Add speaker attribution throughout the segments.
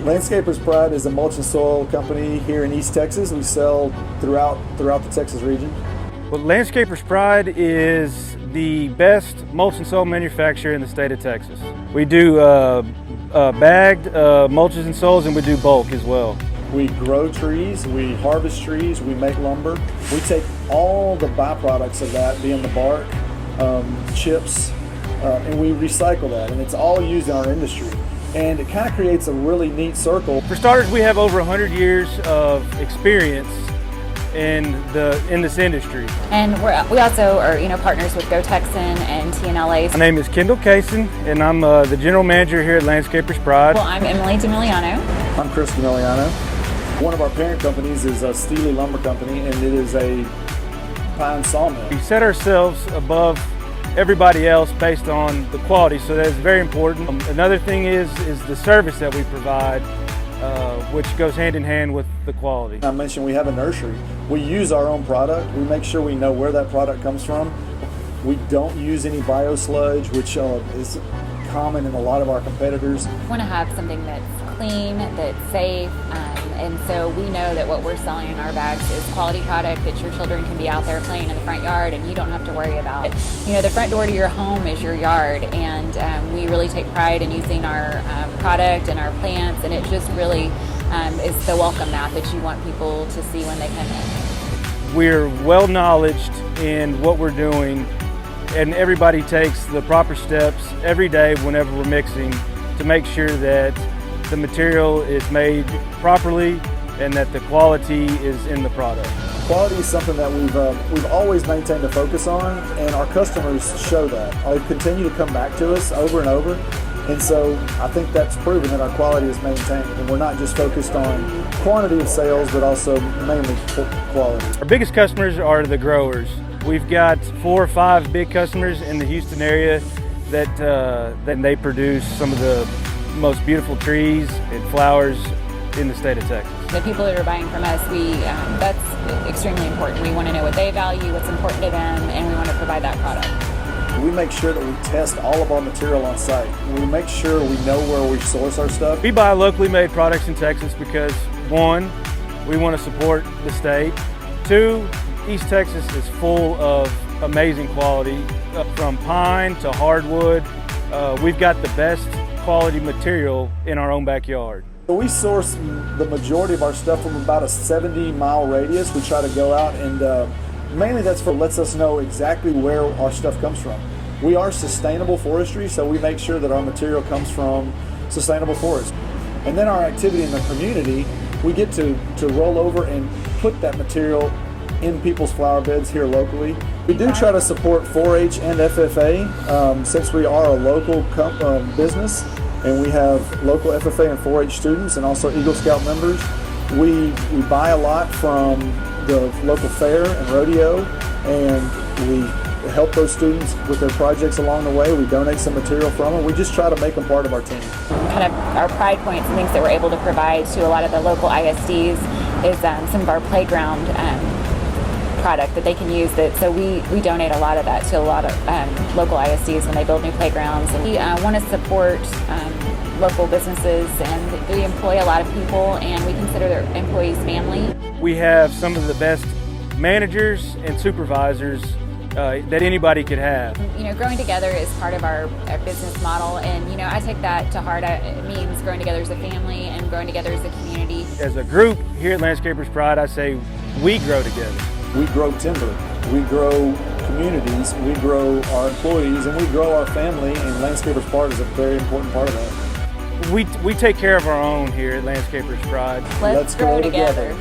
Speaker 1: Landscapers Pride is a mulch and soil company here in East Texas. We sell throughout the Texas region.
Speaker 2: Well, Landscapers Pride is the best mulch and soil manufacturer in the state of Texas. We do bagged mulches and soils, and we do bulk as well.
Speaker 1: We grow trees, we harvest trees, we make lumber. We take all the byproducts of that, being the bark, chips, and we recycle that, and it's all used in our industry. And it kind of creates a really neat circle.
Speaker 2: For starters, we have over 100 years of experience in this industry.
Speaker 3: And we also are partners with Go Texan and TNLA.
Speaker 2: My name is Kendall Kaysen, and I'm the general manager here at Landscapers Pride.
Speaker 3: Well, I'm Emily DeMiliano.
Speaker 1: I'm Chris DeMiliano. One of our parent companies is a Steely Lumber Company, and it is a pine sawmill.
Speaker 2: We set ourselves above everybody else based on the quality, so that is very important. Another thing is the service that we provide, which goes hand in hand with the quality.
Speaker 1: I mentioned we have a nursery. We use our own product. We make sure we know where that product comes from. We don't use any biosludge, which is common in a lot of our competitors.
Speaker 3: We want to have something that's clean, that's safe, and so we know that what we're selling in our bags is quality product that your children can be out there playing in the front yard and you don't have to worry about it. The front door to your home is your yard, and we really take pride in using our product and our plants, and it just really is the welcome mat that you want people to see when they come in.
Speaker 2: We're well knowledged in what we're doing, and everybody takes the proper steps every day whenever we're mixing to make sure that the material is made properly and that the quality is in the product.
Speaker 1: Quality is something that we've always maintained a focus on, and our customers show that. They continue to come back to us over and over, and so I think that's proven that our quality is maintained, and we're not just focused on quantity of sales, but also mainly quality.
Speaker 2: Our biggest customers are the growers. We've got 4 or 5 big customers in the Houston area that they produce some of the most beautiful trees and flowers in the state of Texas.
Speaker 3: The people that are buying from us, that's extremely important. We want to know what they value, what's important to them, and we want to provide that product.
Speaker 1: We make sure that we test all of our material on site. We make sure we know where we source our stuff.
Speaker 2: We buy locally made products in Texas because 1, we want to support the state. 2, East Texas is full of amazing quality, from pine to hardwood. We've got the best quality material in our own backyard.
Speaker 1: We source the majority of our stuff from about a 70-mile radius. We try to go out, and mainly that's lets us know exactly where our stuff comes from. We are sustainable forestry, so we make sure that our material comes from sustainable forests. And then our activity in the community, we get to roll over and put that material in people's flower beds here locally. We do try to support 4-H and FFA since we are a local business, and we have local FFA and 4-H students and also Eagle Scout members. We buy a lot from the local fair and rodeo, and we help those students with their projects along the way. We donate some material from them. We just try to make them part of our team.
Speaker 3: Kind of our pride points and things that we're able to provide to a lot of the local ISDs is some of our playground product that they can use. So we donate a lot of that to a lot of local ISDs when they build new playgrounds. And we want to support local businesses, and we employ a lot of people, and we consider their employees family.
Speaker 2: We have some of the best managers and supervisors that anybody could have.
Speaker 3: Growing together is part of our business model, and I take that to heart. It means growing together as a family and growing together as a community.
Speaker 2: As a group here at Landscapers Pride, I say we grow together.
Speaker 1: We grow timber, we grow communities, we grow our employees, and we grow our family, and Landscapers Pride is a very important part of that.
Speaker 2: We take care of our own here at Landscapers Pride.
Speaker 3: Let's grow together.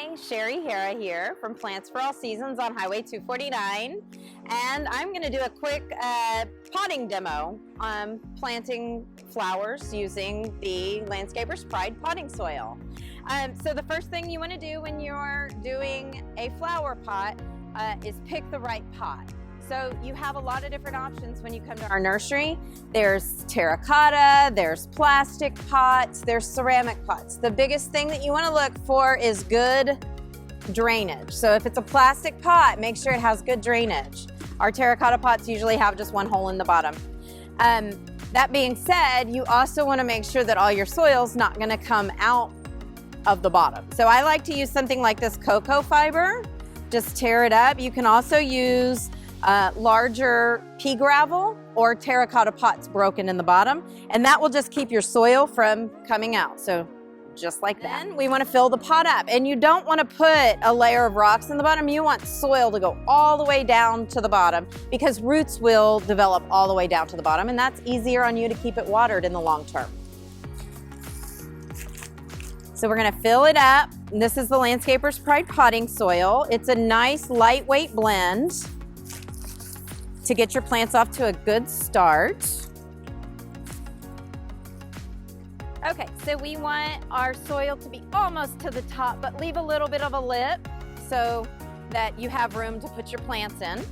Speaker 4: Hi, Sherry Hara here from Plants for All Seasons on Highway 249, and I'm going to do a quick potting demo on planting flowers using the Landscaper's Pride potting soil. So the first thing you want to do when you're doing a flower pot is pick the right pot. So you have a lot of different options when you come to our nursery. There's terracotta, there's plastic pots, there's ceramic pots. The biggest thing that you want to look for is good drainage. So if it's a plastic pot, make sure it has good drainage. Our terracotta pots usually have just one hole in the bottom. That being said, you also want to make sure that all your soil's not going to come out of the bottom. So I like to use something like this cocoa fiber. Just tear it up. You can also use larger pea gravel or terracotta pots broken in the bottom, and that will just keep your soil from coming out. So just like that. Then we want to fill the pot up, and you don't want to put a layer of rocks in the bottom. You want soil to go all the way down to the bottom because roots will develop all the way down to the bottom, and that's easier on you to keep it watered in the long term. So we're going to fill it up. This is the Landscaper's Pride potting soil. It's a nice lightweight blend to get your plants off to a good start. Okay, so we want our soil to be almost to the top, but leave a little bit of a lip so that you have room to put your plants in.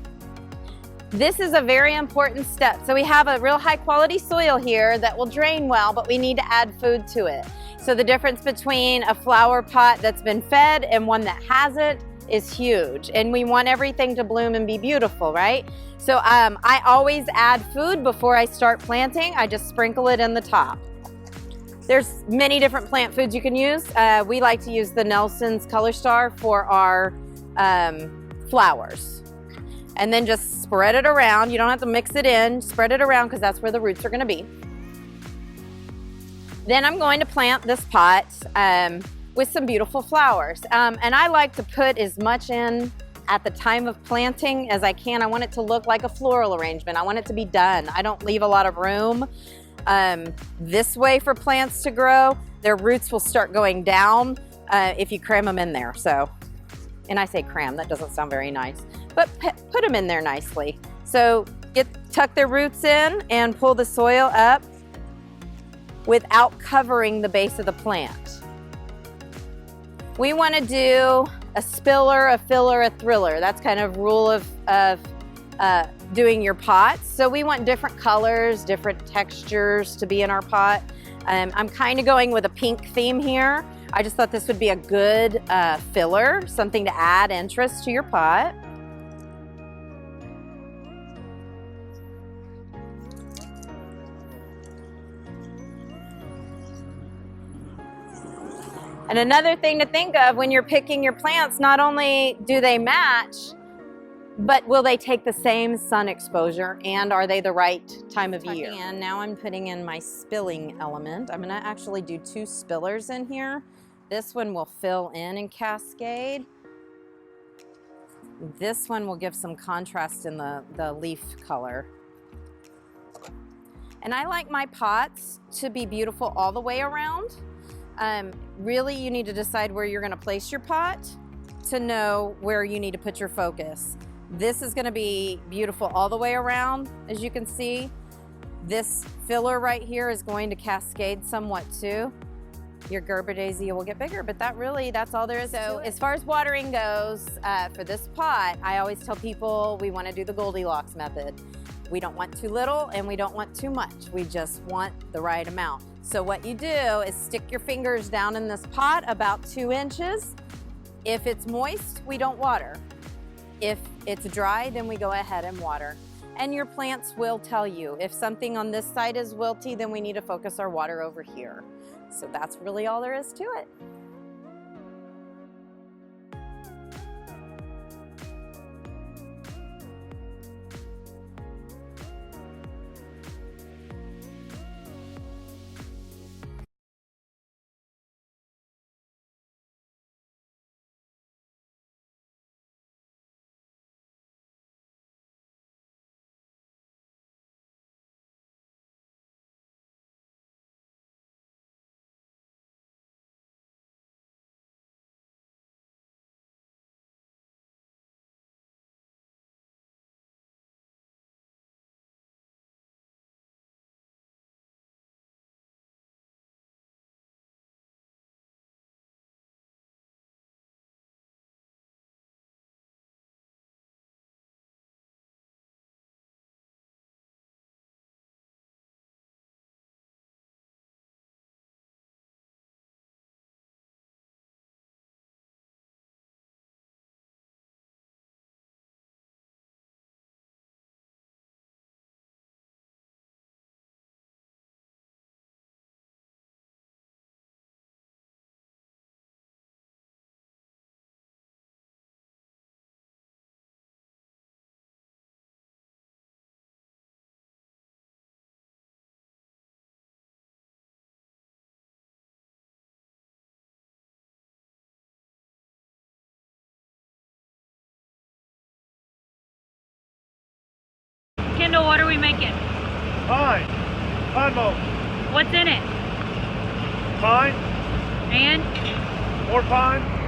Speaker 4: This is a very important step. So we have a real high quality soil here that will drain well, but we need to add food to it. So the difference between a flower pot that's been fed and one that hasn't is huge. And we want everything to bloom and be beautiful, right? So I always add food before I start planting. I just sprinkle it in the top. There's many different plant foods you can use. We like to use the Nelson's Color Star for our flowers. And then just spread it around. You don't have to mix it in. Spread it around because that's where the roots are going to be. Then I'm going to plant this pot with some beautiful flowers. And I like to put as much in at the time of planting as I can. I want it to look like a floral arrangement. I want it to be done. I don't leave a lot of room this way for plants to grow. Their roots will start going down if you cram them in there. So, and I say cram, that doesn't sound very nice, but put them in there nicely. So tuck their roots in and pull the soil up without covering the base of the plant. We want to do a spiller, a filler, a thriller. That's kind of rule of doing your pots. So we want different colors, different textures to be in our pot. I'm kind of going with a pink theme here. I just thought this would be a good filler, something to add interest to your pot. And another thing to think of when you're picking your plants, not only do they match, but will they take the same sun exposure, and are they the right time of year? And now I'm putting in my spilling element. I'm gonna actually do 2 spillers in here. This one will fill in and cascade. This one will give some contrast in the leaf color. And I like my pots to be beautiful all the way around. Really, you need to decide where you're going to place your pot to know where you need to put your focus. This is going to be beautiful all the way around, as you can see. This filler right here is going to cascade somewhat too. Your Gerber daisy will get bigger, but that's all there is. So as far as watering goes, for this pot, I always tell people we want to do the Goldilocks method. We don't want too little and we don't want too much. We just want the right amount. So what you do is stick your fingers down in this pot about 2 inches. If it's moist, we don't water. If it's dry, then we go ahead and water. And your plants will tell you. If something on this side is wilty, then we need to focus our water over here. So that's really all there is to it.
Speaker 5: we making?
Speaker 2: Pine. Pine mulch.
Speaker 5: What's in it?
Speaker 2: Pine.
Speaker 5: And
Speaker 2: More pine.